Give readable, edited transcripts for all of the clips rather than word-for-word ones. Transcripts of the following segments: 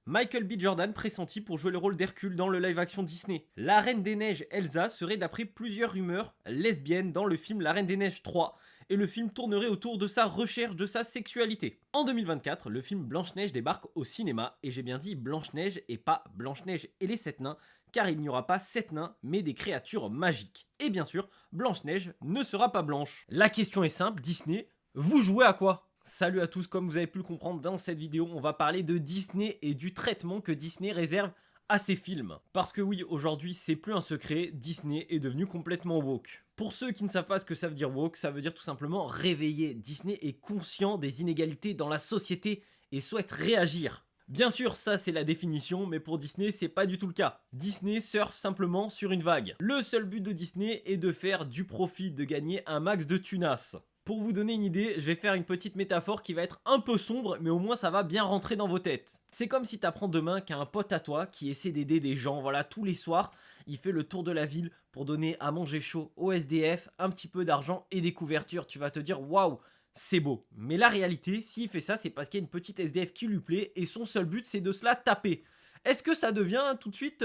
Michael B. Jordan pressenti pour jouer le rôle d'Hercule dans le live-action Disney. La Reine des Neiges Elsa serait d'après plusieurs rumeurs lesbienne dans le film La Reine des Neiges 3 et le film tournerait autour de sa recherche de sa sexualité. En 2024, le film Blanche-Neige débarque au cinéma et j'ai bien dit Blanche-Neige et pas Blanche-Neige et les 7 nains car il n'y aura pas 7 nains mais des créatures magiques. Et bien sûr, Blanche-Neige ne sera pas blanche. La question est simple, Disney, vous jouez à quoi ? Salut à tous, comme vous avez pu le comprendre dans cette vidéo, on va parler de Disney et du traitement que Disney réserve à ses films. Parce que oui, aujourd'hui, c'est plus un secret, Disney est devenu complètement woke. Pour ceux qui ne savent pas ce que ça veut dire woke, ça veut dire tout simplement réveiller. Disney est conscient des inégalités dans la société et souhaite réagir. Bien sûr, ça c'est la définition, mais pour Disney, c'est pas du tout le cas. Disney surfe simplement sur une vague. Le seul but de Disney est de faire du profit, de gagner un max de tunas. Pour vous donner une idée, je vais faire une petite métaphore qui va être un peu sombre, mais au moins ça va bien rentrer dans vos têtes. C'est comme si t'apprends demain qu'un pote à toi qui essaie d'aider des gens, voilà, tous les soirs, il fait le tour de la ville pour donner à manger chaud aux SDF, un petit peu d'argent et des couvertures. Tu vas te dire, waouh, c'est beau. Mais la réalité, s'il fait ça, c'est parce qu'il y a une petite SDF qui lui plaît et son seul but, c'est de se la taper. Est-ce que ça devient tout de suite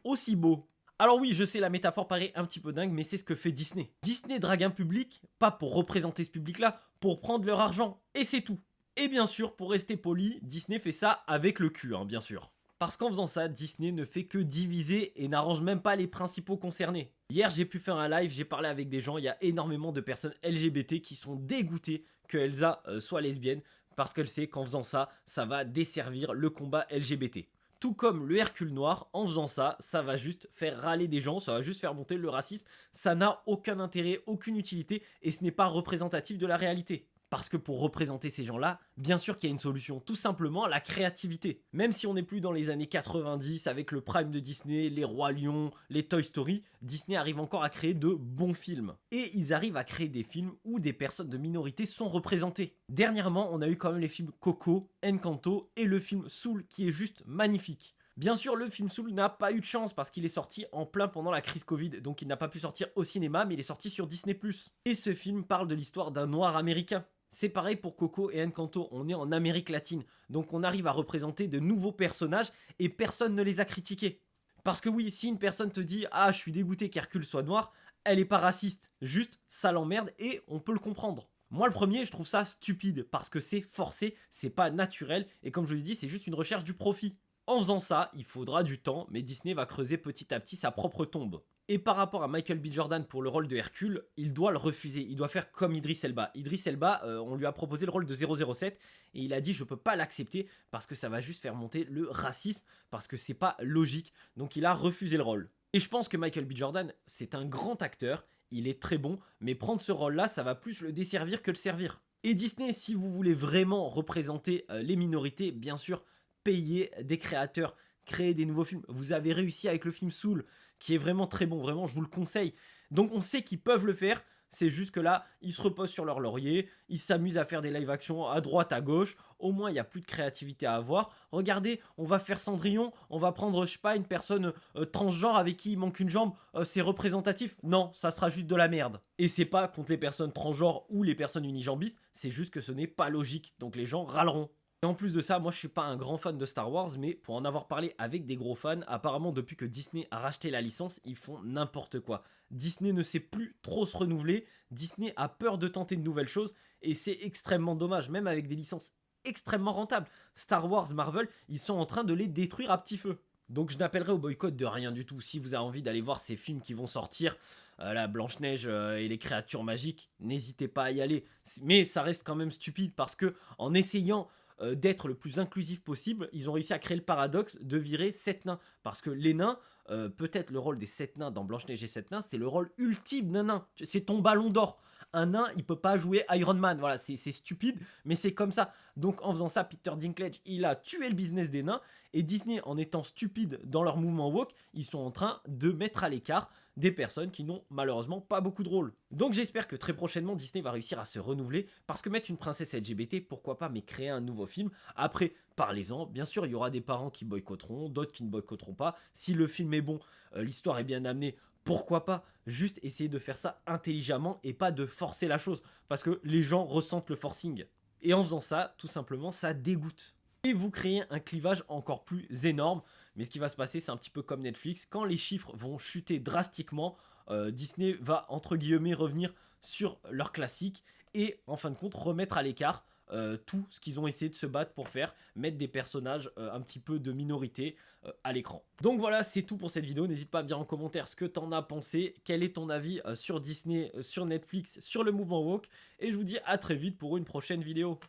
aussi beau ? Alors oui, je sais, la métaphore paraît un petit peu dingue, mais c'est ce que fait Disney. Disney drague un public, pas pour représenter ce public-là, pour prendre leur argent, et c'est tout. Et bien sûr, pour rester poli, Disney fait ça avec le cul, bien sûr. Parce qu'en faisant ça, Disney ne fait que diviser et n'arrange même pas les principaux concernés. Hier, j'ai pu faire un live, j'ai parlé avec des gens, il y a énormément de personnes LGBT qui sont dégoûtées que Elsa soit lesbienne, parce qu'elle sait qu'en faisant ça, ça va desservir le combat LGBT. Tout comme le Hercule noir, en faisant ça, ça va juste faire râler des gens, ça va juste faire monter le racisme, ça n'a aucun intérêt, aucune utilité, et ce n'est pas représentatif de la réalité. Parce que pour représenter ces gens-là, bien sûr qu'il y a une solution, tout simplement la créativité. Même si on n'est plus dans les années 90 avec le prime de Disney, les Rois Lions, les Toy Story, Disney arrive encore à créer de bons films. Et ils arrivent à créer des films où des personnes de minorité sont représentées. Dernièrement, on a eu quand même les films Coco, Encanto et le film Soul qui est juste magnifique. Bien sûr, le film Soul n'a pas eu de chance parce qu'il est sorti en plein pendant la crise Covid, donc il n'a pas pu sortir au cinéma, mais il est sorti sur Disney+. Et ce film parle de l'histoire d'un noir américain. C'est pareil pour Coco et Encanto, on est en Amérique latine, donc on arrive à représenter de nouveaux personnages et personne ne les a critiqués. Parce que oui, si une personne te dit « Ah, je suis dégoûté qu'Hercule soit noir », elle est pas raciste, juste ça l'emmerde et on peut le comprendre. Moi le premier, je trouve ça stupide parce que c'est forcé, c'est pas naturel et comme je vous l'ai dit, c'est juste une recherche du profit. En faisant ça, il faudra du temps, mais Disney va creuser petit à petit sa propre tombe. Et par rapport à Michael B. Jordan pour le rôle de Hercule, il doit le refuser, il doit faire comme Idris Elba. Idris Elba, on lui a proposé le rôle de 007 et il a dit je peux pas l'accepter parce que ça va juste faire monter le racisme, parce que c'est pas logique, donc il a refusé le rôle. Et je pense que Michael B. Jordan, c'est un grand acteur, il est très bon, mais prendre ce rôle-là, ça va plus le desservir que le servir. Et Disney, si vous voulez vraiment représenter les minorités, bien sûr, payez des créateurs, créer des nouveaux films. Vous avez réussi avec le film Soul, qui est vraiment très bon, vraiment, je vous le conseille. Donc on sait qu'ils peuvent le faire, c'est juste que là, ils se reposent sur leur laurier, ils s'amusent à faire des live-action à droite, à gauche, au moins il n'y a plus de créativité à avoir. Regardez, on va faire Cendrillon, on va prendre, je sais pas, une personne transgenre avec qui il manque une jambe, c'est représentatif. Non, ça sera juste de la merde. Et c'est pas contre les personnes transgenres ou les personnes unijambistes, c'est juste que ce n'est pas logique, donc les gens râleront. Et en plus de ça, moi je suis pas un grand fan de Star Wars, mais pour en avoir parlé avec des gros fans, apparemment depuis que Disney a racheté la licence, ils font n'importe quoi. Disney ne sait plus trop se renouveler, Disney a peur de tenter de nouvelles choses, et c'est extrêmement dommage, même avec des licences extrêmement rentables. Star Wars, Marvel, ils sont en train de les détruire à petit feu. Donc je n'appellerai au boycott de rien du tout. Si vous avez envie d'aller voir ces films qui vont sortir, la Blanche-Neige et les créatures magiques, n'hésitez pas à y aller. Mais ça reste quand même stupide parce que en essayant d'être le plus inclusif possible, ils ont réussi à créer le paradoxe de virer 7 nains. Parce que les nains, peut-être le rôle des 7 nains dans Blanche-Neige et 7 nains, c'est le rôle ultime d'un nain. C'est ton ballon d'or. Un nain, il peut pas jouer Iron Man. Voilà, c'est stupide, mais c'est comme ça. Donc en faisant ça, Peter Dinklage, il a tué le business des nains. Et Disney, en étant stupide dans leur mouvement woke, ils sont en train de mettre à l'écart des personnes qui n'ont malheureusement pas beaucoup de rôle. Donc j'espère que très prochainement Disney va réussir à se renouveler, parce que mettre une princesse LGBT, pourquoi pas, mais créer un nouveau film. Après, parlez-en, bien sûr il y aura des parents qui boycotteront, d'autres qui ne boycotteront pas. Si le film est bon, l'histoire est bien amenée, pourquoi pas juste essayer de faire ça intelligemment et pas de forcer la chose, parce que les gens ressentent le forcing. Et en faisant ça, tout simplement, ça dégoûte. et vous créez un clivage encore plus énorme. Mais ce qui va se passer, c'est un petit peu comme Netflix, quand les chiffres vont chuter drastiquement, Disney va entre guillemets revenir sur leur classique et en fin de compte remettre à l'écart tout ce qu'ils ont essayé de se battre pour faire, mettre des personnages un petit peu de minorité à l'écran. Donc voilà, c'est tout pour cette vidéo. N'hésite pas à me dire en commentaire ce que t'en as pensé, quel est ton avis sur Disney, sur Netflix, sur le mouvement woke, et je vous dis à très vite pour une prochaine vidéo.